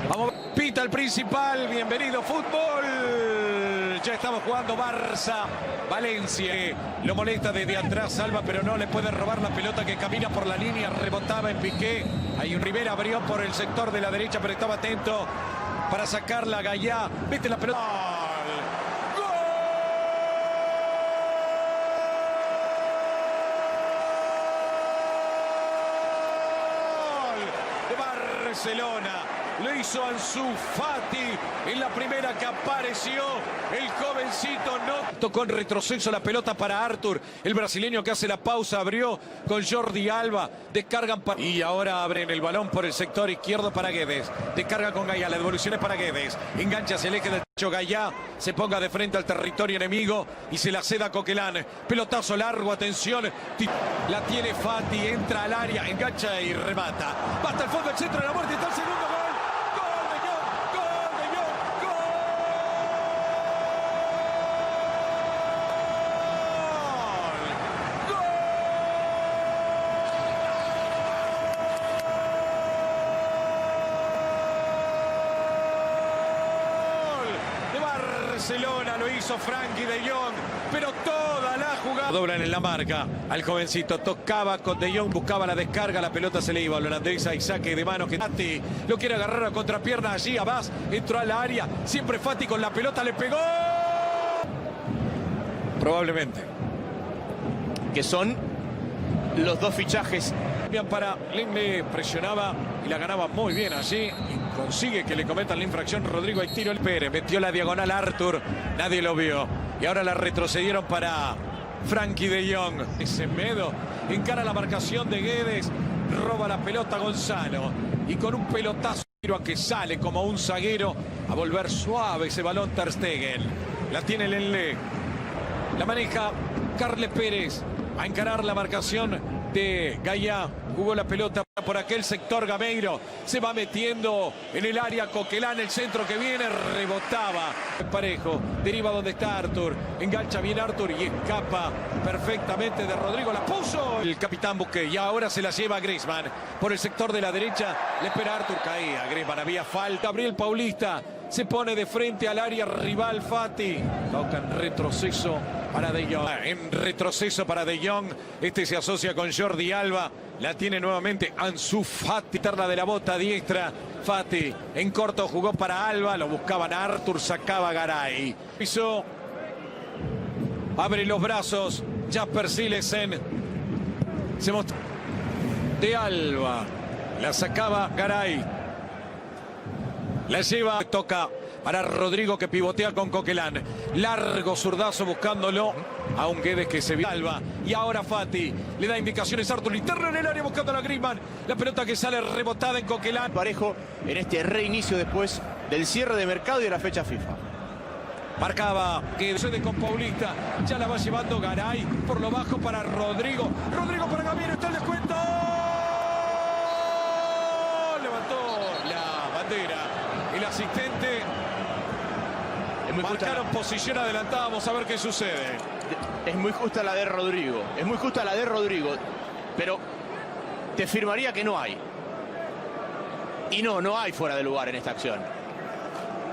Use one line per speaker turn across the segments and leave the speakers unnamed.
Vamos, pita el principal, bienvenido fútbol. Ya estamos jugando Barça, Valencia. Lo molesta desde atrás Alba, pero no le puede robar la pelota que camina por la línea, rebotaba en Piqué. Hay un Rivera, abrió por el sector de la derecha, pero estaba atento para sacarla Gallá. Mete la pelota. Barcelona, lo hizo Ansu Fati en la primera que apareció, el jovencito no tocó en retroceso la pelota para Arthur, el brasileño que hace la pausa, abrió con Jordi Alba, descargan y ahora abren el balón por el sector izquierdo para Guedes, descarga con Gallá, la devolución es para Guedes, engancha hacia el eje del techo, Gallá se ponga de frente al territorio enemigo y se la ceda a Coquelin, pelotazo largo, atención, la tiene Fati, entra al área, engancha y remata, va hasta el fondo del centro de la muerte, está el segundo gol. Barcelona lo hizo Frenkie de Jong, pero toda la jugada doblan en la marca al jovencito, tocaba con de Jong, buscaba la descarga, la pelota se le iba a holandesa y saque de mano que Fati lo quiere agarrar a contrapierna, allí Abbas entró al área, siempre Fati con la pelota le pegó. Probablemente
que son los dos fichajes.
Para Lemle, presionaba y la ganaba muy bien allí y consigue que le cometan la infracción. Rodrigo, hay tiro el Pérez, metió la diagonal a Arthur, nadie lo vio y ahora la retrocedieron para Frenkie de Jong. Semedo encara la marcación de Guedes, roba la pelota Gonzalo y con un pelotazo a que sale como un zaguero a volver suave ese balón Ter Stegen. La tiene Lemle, la maneja Carles Pérez, a encarar la marcación de Gallá, jugó la pelota por aquel sector, Gameiro se va metiendo en el área, Coquelin, el centro que viene, rebotaba parejo, deriva donde está Arthur, engancha bien Arthur y escapa perfectamente de Rodrigo, la puso el capitán Busquets y ahora se la lleva Griezmann por el sector de la derecha, le espera Arthur, caía Griezmann, había falta, Gabriel Paulista se pone de frente al área rival, Fati toca en retroceso para De Jong, en retroceso para De Jong, este se asocia con Jordi Alba, la tiene nuevamente Ansu Fati, terna de la bota diestra, Fati en corto jugó para Alba, lo buscaban a Arthur, sacaba Garay, pisó, abre los brazos, Jasper Cillessen, se mostró de Alba, la sacaba Garay, la lleva, toca para Rodrigo que pivotea con Coquelin, largo zurdazo buscándolo a un Guedes que se vio Alba y ahora Fati le da indicaciones a Arthur, interno en el área buscando a la Griezmann, la pelota que sale rebotada en Coquelin.
Parejo en este reinicio después del cierre de mercado y de la fecha FIFA.
Marcaba que sucede con Paulista, ya la va llevando Garay por lo bajo para Rodrigo, Rodrigo para Gameiro, está el descuento, levantó la bandera el asistente. Marcaron posición adelantada, vamos a ver qué sucede.
Es muy justa la de Rodrigo, es muy justa la de Rodrigo, pero te firmaría que no hay. Y no hay fuera de lugar en esta acción.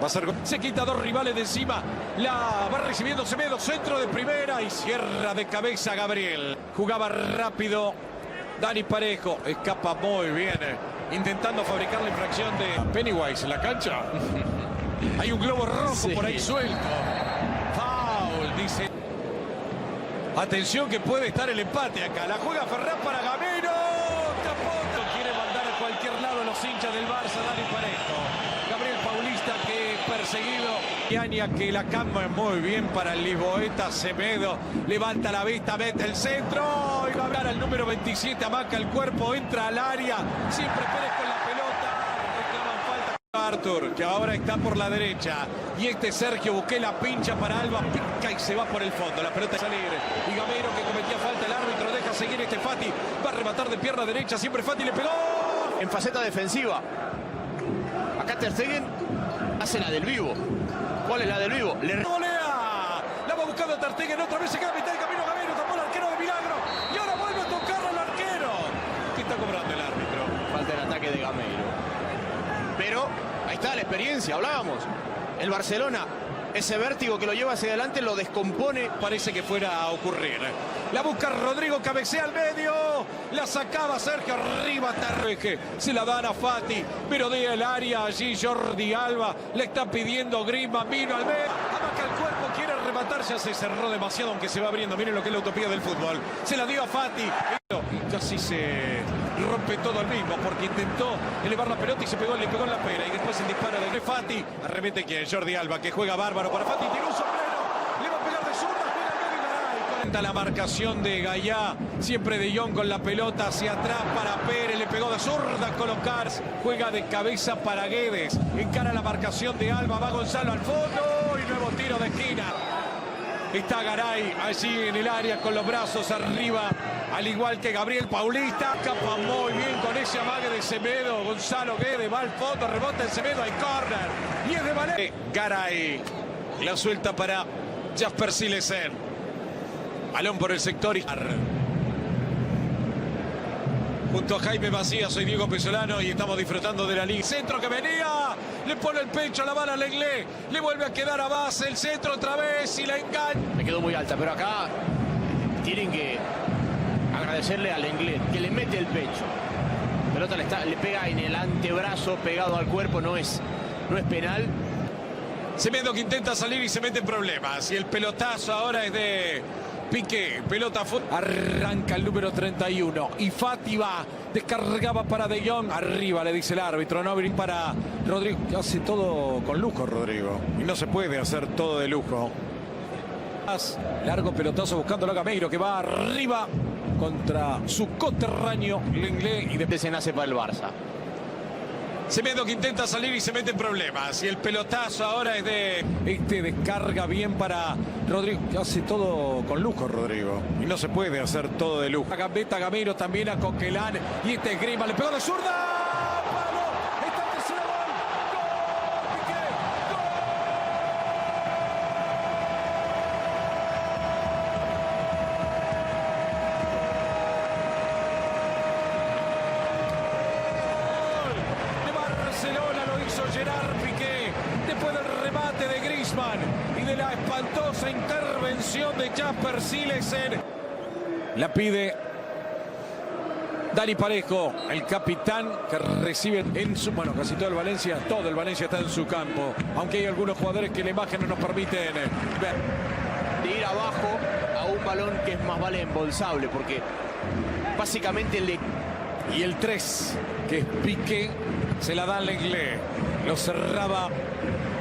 Va a ser, se quita dos rivales de encima, la va recibiendo Semedo, centro de primera y cierra de cabeza Gabriel. Jugaba rápido Dani Parejo, escapa muy bien, intentando fabricar la infracción de Pennywise en la cancha. Hay un globo rojo por ahí suelto. Foul, dice. Atención que puede estar el empate acá. La juega Ferran para Gameiro. Tapón. Quiere mandar a cualquier lado los hinchas del Barça, Dani Parejo. Gabriel Paulista que perseguido. Yaña que la cambia muy bien para el lisboeta. Semedo levanta la vista, mete el centro. Y va a hablar al número 27, amaca el cuerpo, entra al área. Siempre Pérez con la pelota. Reclaman falta. Arthur, que ahora está por la derecha, y este Sergio Busquets la pincha para Alba, pica y se va por el fondo, la pelota a salir, y Gameiro que cometía falta, el árbitro deja seguir este Fati, va a rematar de pierna derecha, siempre Fati le pegó.
En faceta defensiva, acá Ter Stegen hace la del vivo. ¿Cuál es la del vivo? Le
volea, la va buscando Ter Stegen, otra vez se queda a mitad del camino Gameiro, tapó el arquero de milagro, y ahora vuelve a tocarlo al arquero,
Gameiro. Pero ahí está la experiencia, hablábamos. El Barcelona, ese vértigo que lo lleva hacia adelante lo descompone.
Parece que fuera a ocurrir. La busca Rodrigo, cabecea al medio. La sacaba Sergio arriba. Tarreje. Se la dan a Fati. Pero de el área allí Jordi Alba. Le está pidiendo Griezmann. Vino al medio. Amaca el cuerpo. Quiere rematar. Ya se cerró demasiado, aunque se va abriendo. Miren lo que es la utopía del fútbol. Se la dio a Fati. Y casi se rompe todo el mismo, porque intentó elevar la pelota y le pegó en la pera. Y después el disparo de Fati. Arremete quién, Jordi Alba, que juega bárbaro para Fati. Tiene un sombrero. Le va a pegar de zurda. La marcación de Gallá, siempre de Jong con la pelota hacia atrás para Pérez, le pegó de zurda a colocar, juega de cabeza para Guedes, encara la marcación de Alba, va Gonzalo al fondo y nuevo tiro de esquina. Está Garay allí en el área con los brazos arriba, al igual que Gabriel Paulista. Escapa muy bien con ese amague de Semedo. Gonzalo Guedes va al fondo, rebota en Semedo, hay córner. Y es de Valer. Garay la suelta para Jasper Silesen. Balón por el sector. Junto a Jaime Macías, soy Diego Pesolano y estamos disfrutando de la liga. Centro que venía, le pone el pecho a la bala al Lenglet, le vuelve a quedar a base, el centro otra vez y la engaña.
Me quedó muy alta, pero acá tienen que agradecerle al Lenglet, que le mete el pecho. La pelota le pega en el antebrazo, pegado al cuerpo, no es penal.
Semedo que intenta salir y se mete en problemas. Y el pelotazo ahora es de Piqué, pelota arranca el número 31 y Fati va, descargaba para De Jong, arriba le dice el árbitro, no para Rodrigo, hace todo con lujo Rodrigo y no se puede hacer todo de lujo. Largo pelotazo buscando a Gameiro que va arriba contra su coterráneo Lenglet y después
se nace para el Barça.
Semedo que intenta salir y se mete en problemas. Y el pelotazo ahora es de... descarga bien para Rodrigo. Hace todo con lujo Rodrigo. Y no se puede hacer todo de lujo. Gambetta Gameiro también a Coquelán. Y este Griezmann le pegó de zurda. ¡Palo! ¡Está el tercer gol! ¡Gol! ¡Piqué! Barcelona lo hizo Gerard Piqué después del remate de Griezmann y de la espantosa intervención de Jasper Silesen. La pide Dani Parejo, el capitán que recibe en su... Bueno, casi todo el Valencia está en su campo, aunque hay algunos jugadores que la imagen no nos permiten ver.
De ir abajo a un balón que es más vale embolsable, porque básicamente le...
Y el 3, que es Piqué, se la da al Lenglet. Lo cerraba.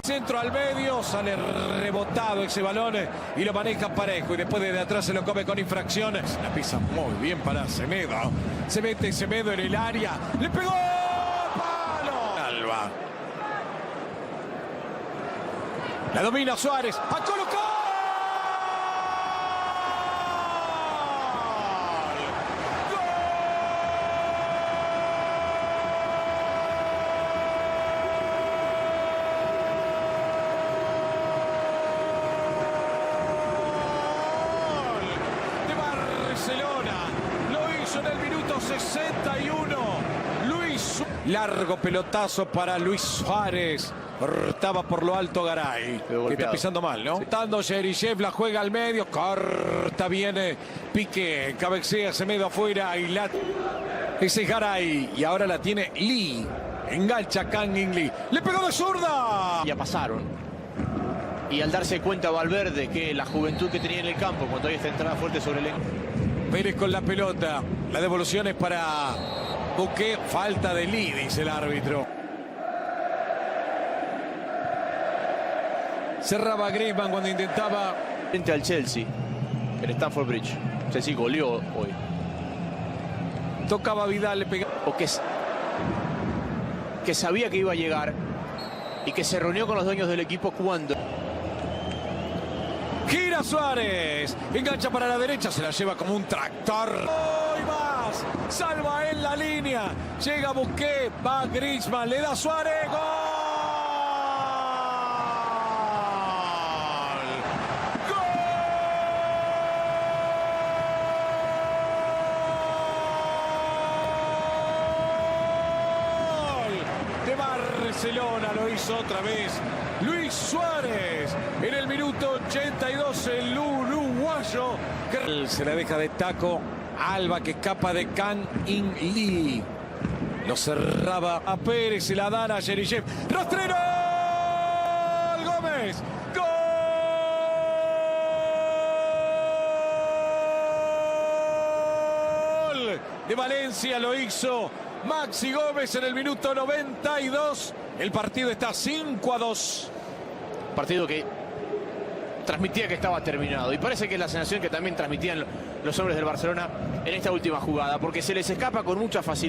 Centro al medio, sale rebotado ese balón y lo maneja Parejo. Y después de atrás se lo come con infracciones. La pisa muy bien para Semedo. Se mete Semedo en el área. ¡Le pegó! ¡Palo! Alba. La domina Suárez. ¡A colocar! Lo hizo en el minuto 61. Largo pelotazo para Luis Suárez. Cortaba por lo alto Garay, que está pisando mal, ¿no? Dando Cheryshev, la juega al medio. Corta, viene Piqué. Cabecea Semedo afuera. Y ese es Garay. Y ahora la tiene Lee. Engancha Kang In Lee. Le pegó de zurda.
Ya pasaron. Y al darse cuenta Valverde que la juventud que tenía en el campo, cuando hay esta entrada fuerte sobre el...
Pérez con la pelota. La devolución es para Buqué. Falta de Lee, dice el árbitro. Cerraba Griezmann cuando intentaba...
Frente al Chelsea, en Stamford Bridge. Chelsea goleó hoy.
Tocaba Vidal, le pegaba...
O que sabía que iba a llegar y que se reunió con los dueños del equipo cuando...
Gira Suárez, engancha para la derecha, se la lleva como un tractor. ¡Hoy más! Salva en la línea, llega Busquets, va Griezmann, le da Suárez, ¡gol! ¡Gol! Barcelona, lo hizo otra vez Luis Suárez en el minuto 82, el uruguayo que se la deja de taco. Alba que escapa de Kang In Lee. Lo cerraba a Pérez, se la dan a Cheryshev. ¡Rastrero! ¡Gómez! ¡Gol! De Valencia lo hizo Maxi Gómez en el minuto 92. El partido está 5-2.
Partido que transmitía que estaba terminado. Y parece que es la sensación que también transmitían los hombres del Barcelona en esta última jugada. Porque se les escapa con mucha facilidad.